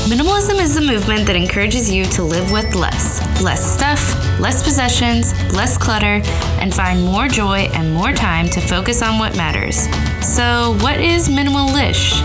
Minimalism is the movement that encourages you to live with less. Less stuff, less possessions, less clutter, and find more joy and more time to focus on what matters. So, what is minimalish?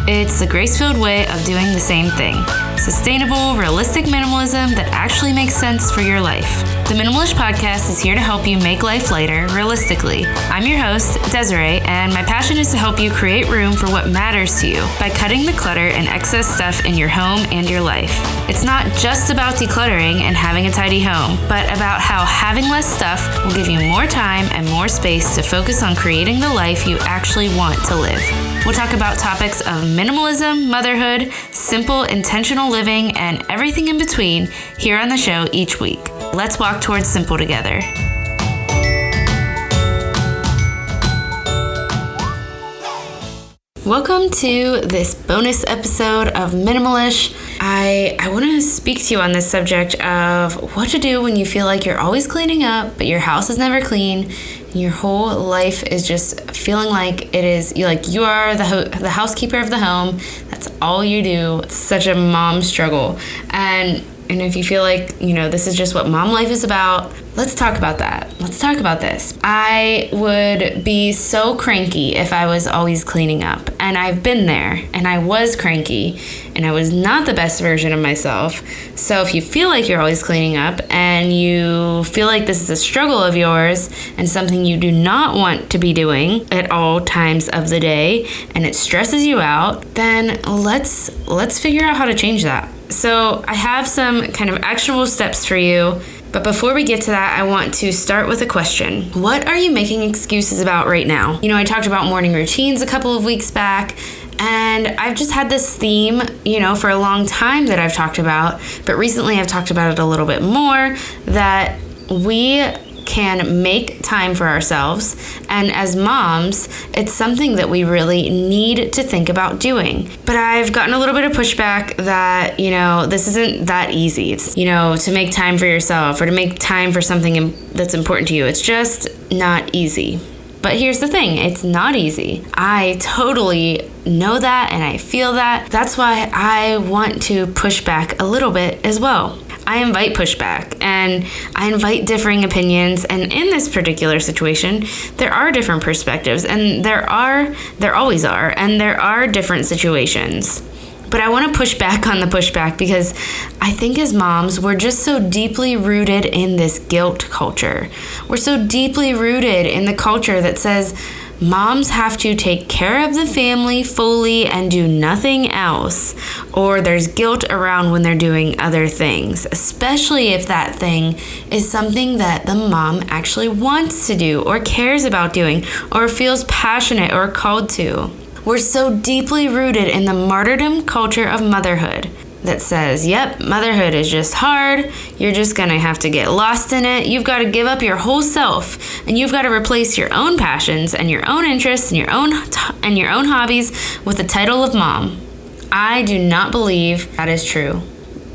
It's the grace-filled way of doing the same thing. Sustainable, realistic minimalism that actually makes sense for your life. The Minimalish Podcast is here to help you make life lighter, realistically. I'm your host, Desiree, and my passion is to help you create room for what matters to you by cutting the clutter and excess stuff in your home and your life. It's not just about decluttering and having a tidy home, but about how having less stuff will give you more time and more space to focus on creating the life you actually want to live. We'll talk about topics of minimalism, motherhood, simple, intentional living, and everything in between here on the show each week. Let's walk towards simple together. Welcome to this bonus episode of Minimalish. I want to speak to you on this subject of what to do when you feel like you're always cleaning up, but your house is never clean, and your whole life is just feeling like it is, you are the housekeeper of the home. That's all you do. It's such a mom struggle. And if you feel like, this is just what mom life is about, let's talk about that. Let's talk about this. I would be so cranky if I was always cleaning up. And I've been there, and I was cranky, and I was not the best version of myself. So if you feel like you're always cleaning up, and you feel like this is a struggle of yours, and something you do not want to be doing at all times of the day, and it stresses you out, then let's figure out how to change that. So I have some kind of actionable steps for you. But before we get to that, I want to start with a question. What are you making excuses about right now? I talked about morning routines a couple of weeks back, and I've just had this theme, for a long time that I've talked about, but recently I've talked about it a little bit more, that we can make time for ourselves, and as moms, it's something that we really need to think about doing. But I've gotten a little bit of pushback that, this isn't that easy. It's, to make time for yourself or to make time for something that's important to you. It's just not easy. But here's the thing, it's not easy. I totally know that and I feel that. That's why I want to push back a little bit as well. I invite pushback and I invite differing opinions, and in this particular situation, there are different perspectives, and there always are, and there are different situations. But I want to push back on the pushback because I think as moms, we're just so deeply rooted in this guilt culture. We're so deeply rooted in the culture that says moms have to take care of the family fully and do nothing else, or there's guilt around when they're doing other things, especially if that thing is something that the mom actually wants to do or cares about doing or feels passionate or called to. We're so deeply rooted in the martyrdom culture of motherhood that says, yep, motherhood is just hard. You're just going to have to get lost in it. You've got to give up your whole self, and you've got to replace your own passions and your own interests and your own hobbies with the title of mom. I do not believe that is true.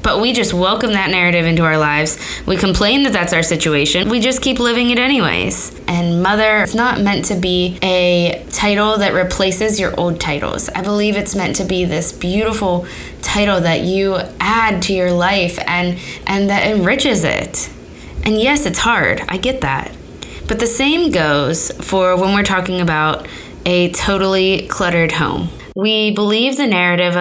But we just welcome that narrative into our lives. We complain that that's our situation. We just keep living it anyways. And mother is not meant to be a title that replaces your old titles. I believe it's meant to be this beautiful title that you add to your life and that enriches it. And yes, it's hard. I get that. But the same goes for when we're talking about a totally cluttered home. We believe the narrative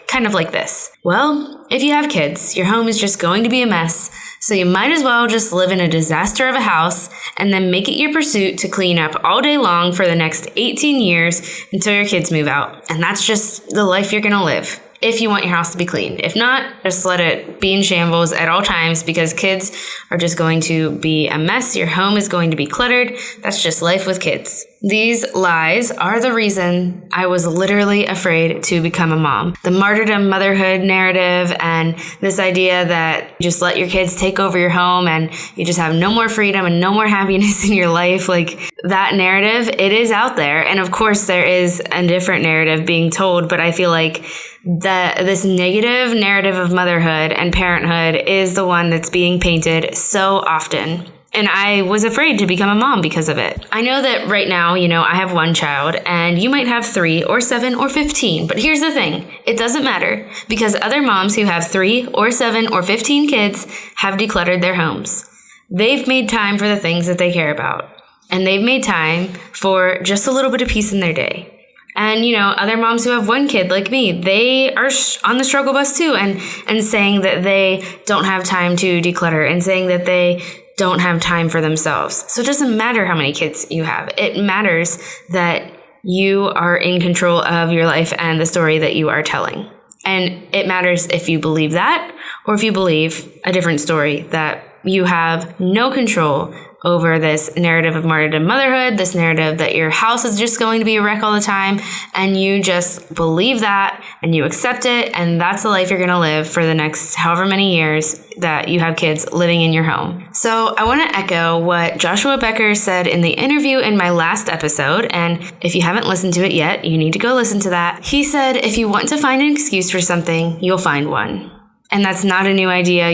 kind of like this. Well, if you have kids, your home is just going to be a mess, so you might as well just live in a disaster of a house and then make it your pursuit to clean up all day long for the next 18 years until your kids move out. And that's just the life you're going to live if you want your house to be clean. If not, just let it be in shambles at all times because kids are just going to be a mess. Your home is going to be cluttered. That's just life with kids. These lies are the reason I was literally afraid to become a mom. The martyrdom motherhood narrative and this idea that just let your kids take over your home and you just have no more freedom and no more happiness in your life, that narrative, it is out there. And of course there is a different narrative being told, but I feel like this negative narrative of motherhood and parenthood is the one that's being painted so often. And I was afraid to become a mom because of it. I know that right now, I have one child and you might have 3 or 7 or 15. But here's the thing. It doesn't matter because other moms who have 3 or 7 or 15 kids have decluttered their homes. They've made time for the things that they care about. And they've made time for just a little bit of peace in their day. And, other moms who have one kid like me, they are on the struggle bus too and saying that they don't have time to declutter and saying that they don't have time for themselves. So it doesn't matter how many kids you have. It matters that you are in control of your life and the story that you are telling. And it matters if you believe that or if you believe a different story, that you have no control over this narrative of martyrdom motherhood, this narrative that your house is just going to be a wreck all the time, and you just believe that and you accept it, and that's the life you're going to live for the next however many years that you have kids living in your home. So I want to echo what Joshua Becker said in the interview in my last episode, and if you haven't listened to it yet, you need to go listen to that. He said, if you want to find an excuse for something, you'll find one. And that's not a new idea,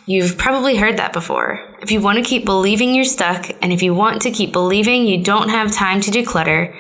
you've probably heard that before. If you want to keep believing you're stuck, and if you want to keep believing you don't have time to declutter,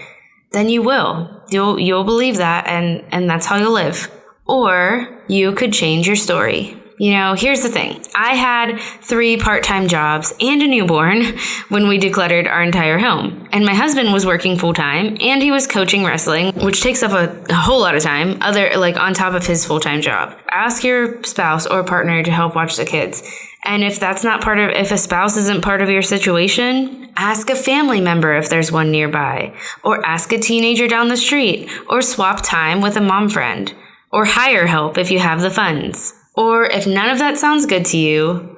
then you will. You'll believe that, and that's how you'll live. Or you could change your story. Here's the thing. I had 3 part-time jobs and a newborn when we decluttered our entire home. And my husband was working full-time and he was coaching wrestling, which takes up a whole lot of time, on top of his full-time job. Ask your spouse or partner to help watch the kids. And if a spouse isn't part of your situation, ask a family member if there's one nearby, or ask a teenager down the street, or swap time with a mom friend, or hire help if you have the funds. Or if none of that sounds good to you,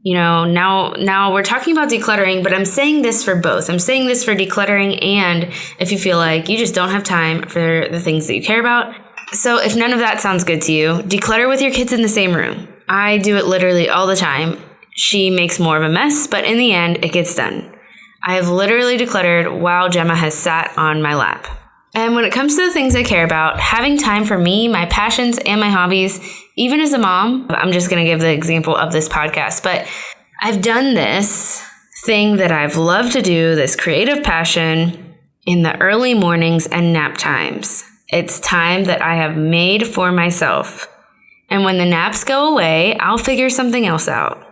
now we're talking about decluttering, but I'm saying this for both. I'm saying this for decluttering and if you feel like you just don't have time for the things that you care about. So if none of that sounds good to you, declutter with your kids in the same room. I do it literally all the time. She makes more of a mess, but in the end, it gets done. I have literally decluttered while Gemma has sat on my lap. And when it comes to the things I care about, having time for me, my passions, and my hobbies, even as a mom, I'm just going to give the example of this podcast, but I've done this thing that I've loved to do, this creative passion, in the early mornings and nap times. It's time that I have made for myself. And when the naps go away, I'll figure something else out.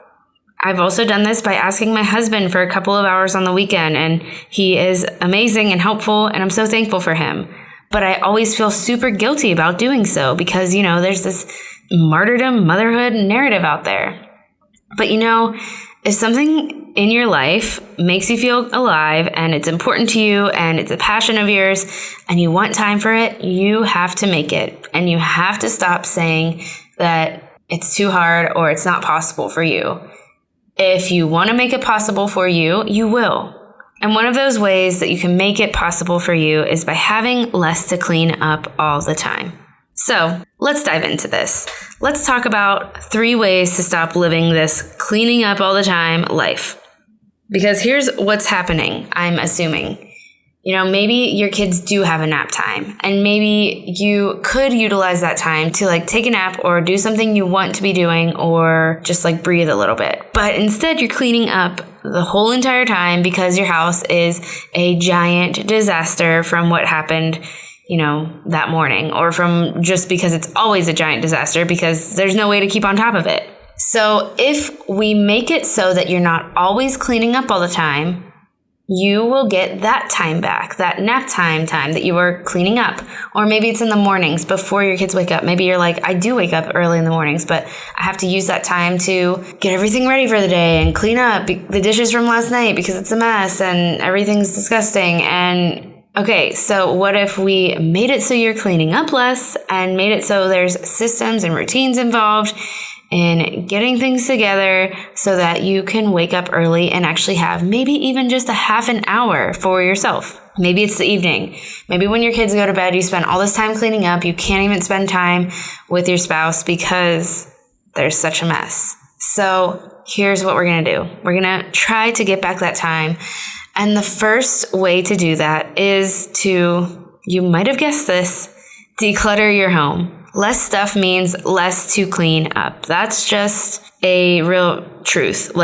I've also done this by asking my husband for a couple of hours on the weekend, and he is amazing and helpful, and I'm so thankful for him. But I always feel super guilty about doing so because, there's this martyrdom, motherhood narrative out there. But, if something in your life makes you feel alive and it's important to you and it's a passion of yours and you want time for it, you have to make it. And you have to stop saying that it's too hard or it's not possible for you. If you want to make it possible for you, you will. And one of those ways that you can make it possible for you is by having less to clean up all the time. So let's dive into this. Let's talk about 3 ways to stop living this cleaning up all the time life. Because here's what's happening, I'm assuming. Maybe your kids do have a nap time, and maybe you could utilize that time to take a nap or do something you want to be doing or just breathe a little bit. But instead you're cleaning up the whole entire time because your house is a giant disaster from what happened, that morning, or from just because it's always a giant disaster because there's no way to keep on top of it. So if we make it so that you're not always cleaning up all the time, you will get that time back, that nap time that you were cleaning up. Or maybe it's in the mornings before your kids wake up. Maybe you're like, I do wake up early in the mornings, but I have to use that time to get everything ready for the day and clean up the dishes from last night because it's a mess and everything's disgusting. And okay, so what if we made it so you're cleaning up less and made it so there's systems and routines involved in getting things together so that you can wake up early and actually have maybe even just a half an hour for yourself. Maybe it's the evening. Maybe when your kids go to bed, you spend all this time cleaning up. You can't even spend time with your spouse because there's such a mess. So here's what we're going to do. We're going to try to get back that time. And the first way to do that is to, you might have guessed this, declutter your home. Less stuff means less to clean up. That's just a real truth.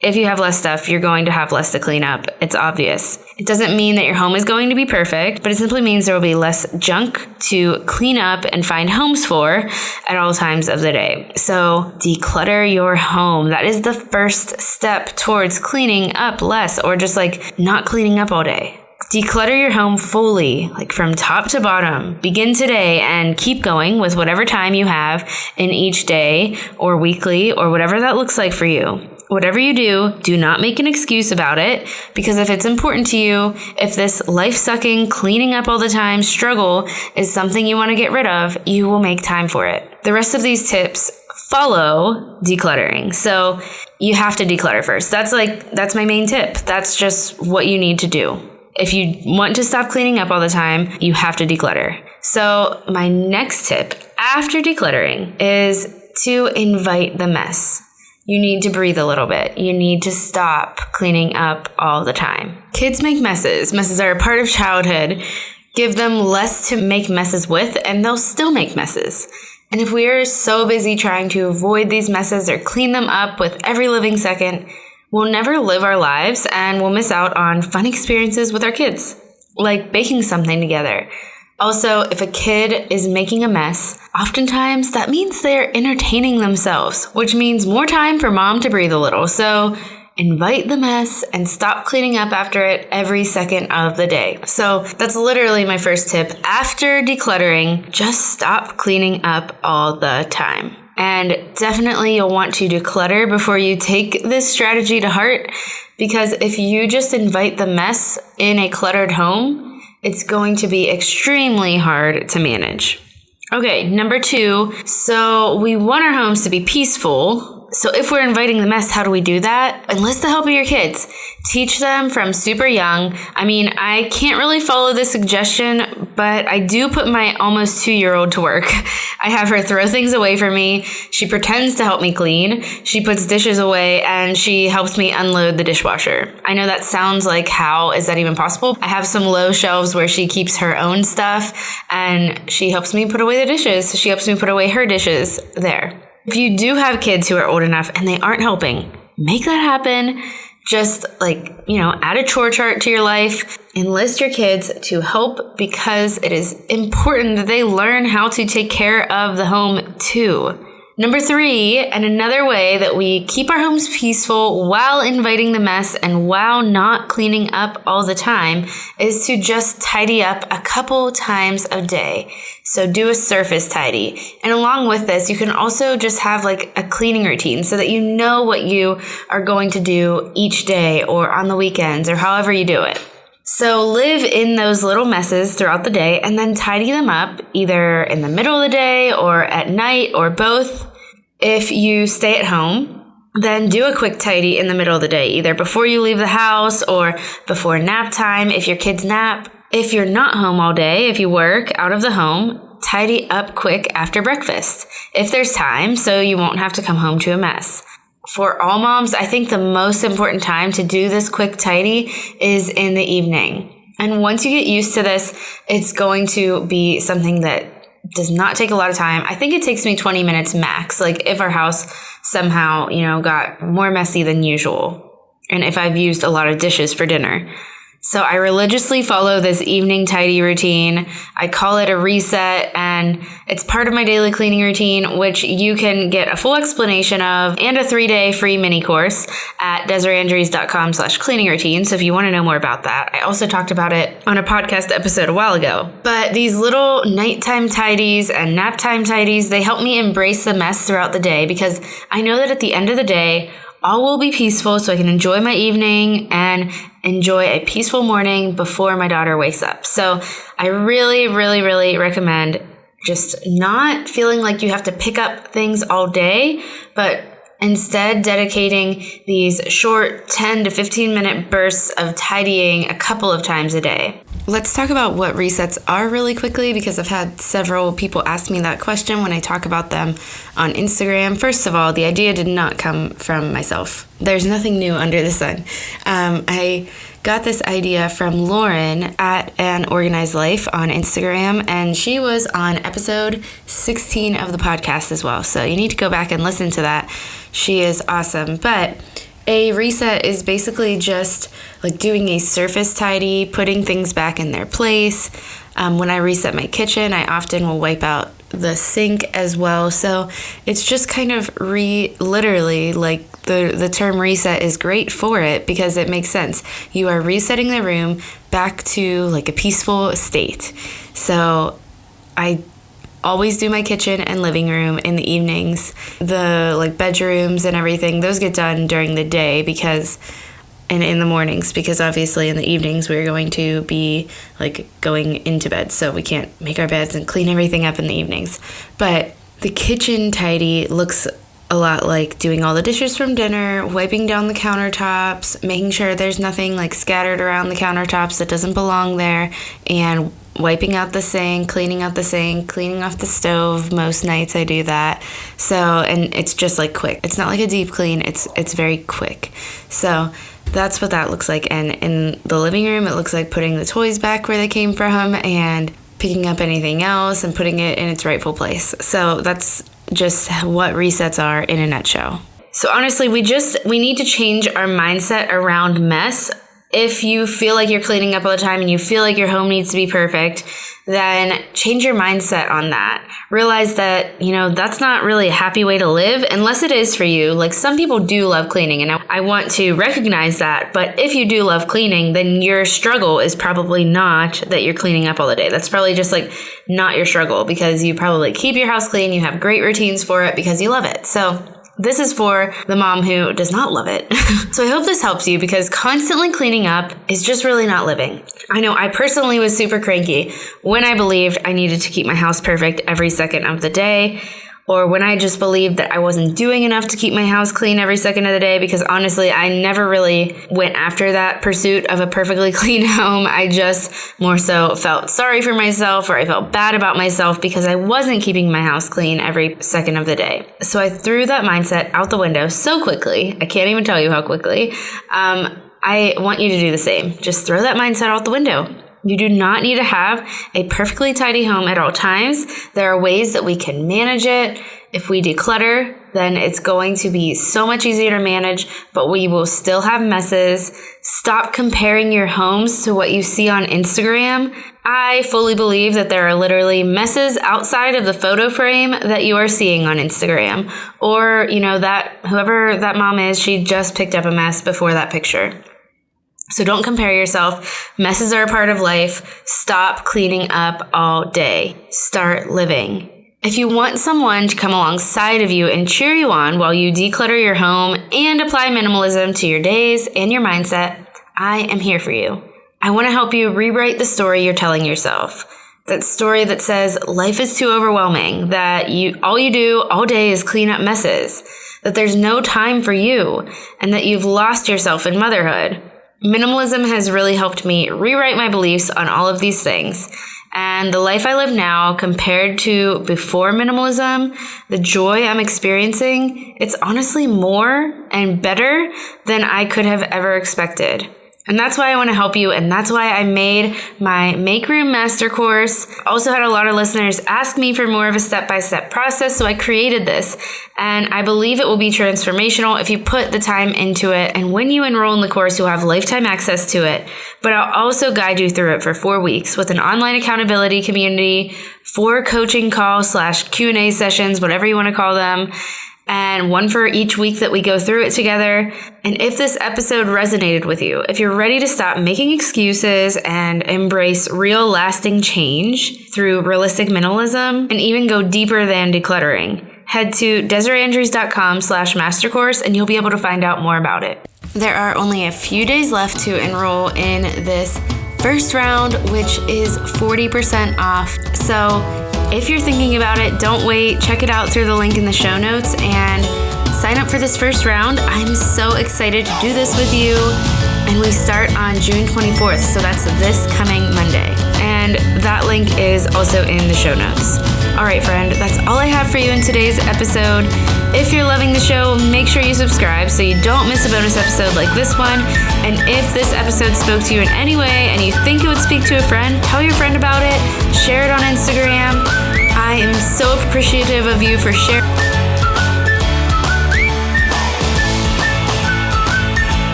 If you have less stuff, you're going to have less to clean up. It's obvious. It doesn't mean that your home is going to be perfect, but it simply means there will be less junk to clean up and find homes for at all times of the day. So declutter your home. That is the first step towards cleaning up less, or just like not cleaning up all day. Declutter your home fully, like from top to bottom. Begin today and keep going with whatever time you have in each day or weekly or whatever that looks like for you. Whatever you do not make an excuse about it, because if it's important to you, if this life-sucking, cleaning up all the time struggle is something you want to get rid of, you will make time for it. The rest of these tips follow decluttering. So you have to declutter first. That's my main tip. That's just what you need to do. If you want to stop cleaning up all the time, you have to declutter. So my next tip after decluttering is to invite the mess. You need to breathe a little bit. You need to stop cleaning up all the time. Kids make messes. Messes are a part of childhood. Give them less to make messes with, and they'll still make messes. And if we are so busy trying to avoid these messes or clean them up with every living second, we'll never live our lives and we'll miss out on fun experiences with our kids, like baking something together. Also, if a kid is making a mess, oftentimes that means they're entertaining themselves, which means more time for mom to breathe a little. So invite the mess and stop cleaning up after it every second of the day. So that's literally my first tip. After decluttering, just stop cleaning up all the time. And definitely you'll want to declutter before you take this strategy to heart, because if you just invite the mess in a cluttered home, it's going to be extremely hard to manage. Okay, number 2. So we want our homes to be peaceful. So if we're inviting the mess, how do we do that? Enlist the help of your kids. Teach them from super young. I mean, I can't really follow this suggestion, but I do put my almost 2-year-old to work. I have her throw things away for me. She pretends to help me clean. She puts dishes away and she helps me unload the dishwasher. I know that sounds like, how is that even possible? I have some low shelves where she keeps her own stuff and she helps me put away the dishes. She helps me put away her dishes there. If you do have kids who are old enough and they aren't helping, make that happen. Just add a chore chart to your life. Enlist your kids to help, because it is important that they learn how to take care of the home too. Number 3, and another way that we keep our homes peaceful while inviting the mess and while not cleaning up all the time, is to just tidy up a couple times a day. So do a surface tidy. And along with this, you can also just have like a cleaning routine so that you know what you are going to do each day or on the weekends or however you do it. So live in those little messes throughout the day and then tidy them up either in the middle of the day or at night or both. If you stay at home, then do a quick tidy in the middle of the day, either before you leave the house or before nap time if your kids nap. If you're not home all day, if you work out of the home, tidy up quick after breakfast, if there's time, so you won't have to come home to a mess. For all moms, I think the most important time to do this quick tidy is in the evening. And once you get used to this, it's going to be something that does not take a lot of time. I think it takes me 20 minutes max. Like if our house somehow, got more messy than usual. And if I've used a lot of dishes for dinner. So I religiously follow this evening tidy routine. I call it a reset, and it's part of my daily cleaning routine, which you can get a full explanation of and a 3-day free mini course at DesireeAndrews.com/cleaning routine. So if you want to know more about that, I also talked about it on a podcast episode a while ago. But these little nighttime tidies and nap time tidies, they help me embrace the mess throughout the day, because I know that at the end of the day, all will be peaceful, so I can enjoy my evening and enjoy a peaceful morning before my daughter wakes up. So I really, really, really recommend just not feeling like you have to pick up things all day, but instead dedicating these short 10 to 15 minute bursts of tidying a couple of times a day. Let's talk about what resets are really quickly, because I've had several people ask me that question when I talk about them on Instagram. First of all, the idea did not come from myself. There's nothing new under the sun. I got this idea from Lauren at An Organized Life on Instagram, and she was on episode 16 of the podcast as well. So you need to go back and listen to that. She is awesome. But A reset is basically just like doing a surface tidy, putting things back in their place. When I reset my kitchen, I often will wipe out the sink as well. So it's just kind of literally like the term reset is great for it because it makes sense. You are resetting the room back to like a peaceful state. So I always do my kitchen and living room in the evenings. The like bedrooms and everything, those get done during the day and in the mornings, because obviously in the evenings we're going to be like going into bed, so we can't make our beds and clean everything up in the evenings. But the kitchen tidy looks a lot like doing all the dishes from dinner, wiping down the countertops, making sure there's nothing like scattered around the countertops that doesn't belong there, and wiping out the sink, cleaning off the stove. Most nights I do that. So, and it's just like quick. It's not like a deep clean. It's very quick. So that's what that looks like. And in the living room, it looks like putting the toys back where they came from and picking up anything else and putting it in its rightful place. So that's just what resets are in a nutshell. So honestly, we need to change our mindset around mess. If you feel like you're cleaning up all the time and you feel like your home needs to be perfect, then change your mindset on that. Realize that, that's not really a happy way to live unless it is for you. Like some people do love cleaning, and I want to recognize that. But if you do love cleaning, then your struggle is probably not that you're cleaning up all the day. That's probably just like not your struggle, because you probably keep your house clean. You have great routines for it because you love it. So this is for the mom who does not love it. So I hope this helps you, because constantly cleaning up is just really not living. I know I personally was super cranky when I believed I needed to keep my house perfect every second of the day, or when I just believed that I wasn't doing enough to keep my house clean every second of the day, because honestly, I never really went after that pursuit of a perfectly clean home. I just more so felt sorry for myself, or I felt bad about myself because I wasn't keeping my house clean every second of the day. So I threw that mindset out the window so quickly. I can't even tell you how quickly. I want you to do the same. Just throw that mindset out the window. You do not need to have a perfectly tidy home at all times. There are ways that we can manage it. If we declutter, then it's going to be so much easier to manage, but we will still have messes. Stop comparing your homes to what you see on Instagram. I fully believe that there are literally messes outside of the photo frame that you are seeing on Instagram. Or, that whoever that mom is, she just picked up a mess before that picture. So don't compare yourself. Messes are a part of life. Stop cleaning up all day. Start living. If you want someone to come alongside of you and cheer you on while you declutter your home and apply minimalism to your days and your mindset, I am here for you. I want to help you rewrite the story you're telling yourself. That story that says life is too overwhelming, that all you do all day is clean up messes, that there's no time for you, and that you've lost yourself in motherhood. Minimalism has really helped me rewrite my beliefs on all of these things. And the life I live now compared to before minimalism, the joy I'm experiencing, it's honestly more and better than I could have ever expected. And that's why I want to help you, and that's why I made my Make Room Master course. Also had a lot of listeners ask me for more of a step-by-step process, so I created this. And I believe it will be transformational if you put the time into it. And when you enroll in the course, you'll have lifetime access to it. But I'll also guide you through it for 4 weeks with an online accountability community, 4 coaching calls / Q&A sessions, whatever you want to call them, and 1 for each week that we go through it together. And if this episode resonated with you, if you're ready to stop making excuses and embrace real lasting change through realistic minimalism and even go deeper than decluttering, head to DesireeAndrews.com/mastercourse and you'll be able to find out more about it. There are only a few days left to enroll in this first round, which is 40% off. So if you're thinking about it, don't wait. Check it out through the link in the show notes and sign up for this first round. I'm so excited to do this with you. And we start on June 24th, so that's this coming Monday. And that link is also in the show notes. All right, friend, that's all I have for you in today's episode. If you're loving the show, make sure you subscribe so you don't miss a bonus episode like this one. And if this episode spoke to you in any way and you think it would speak to a friend, tell your friend about it, share it on Instagram. I am so appreciative of you for sharing.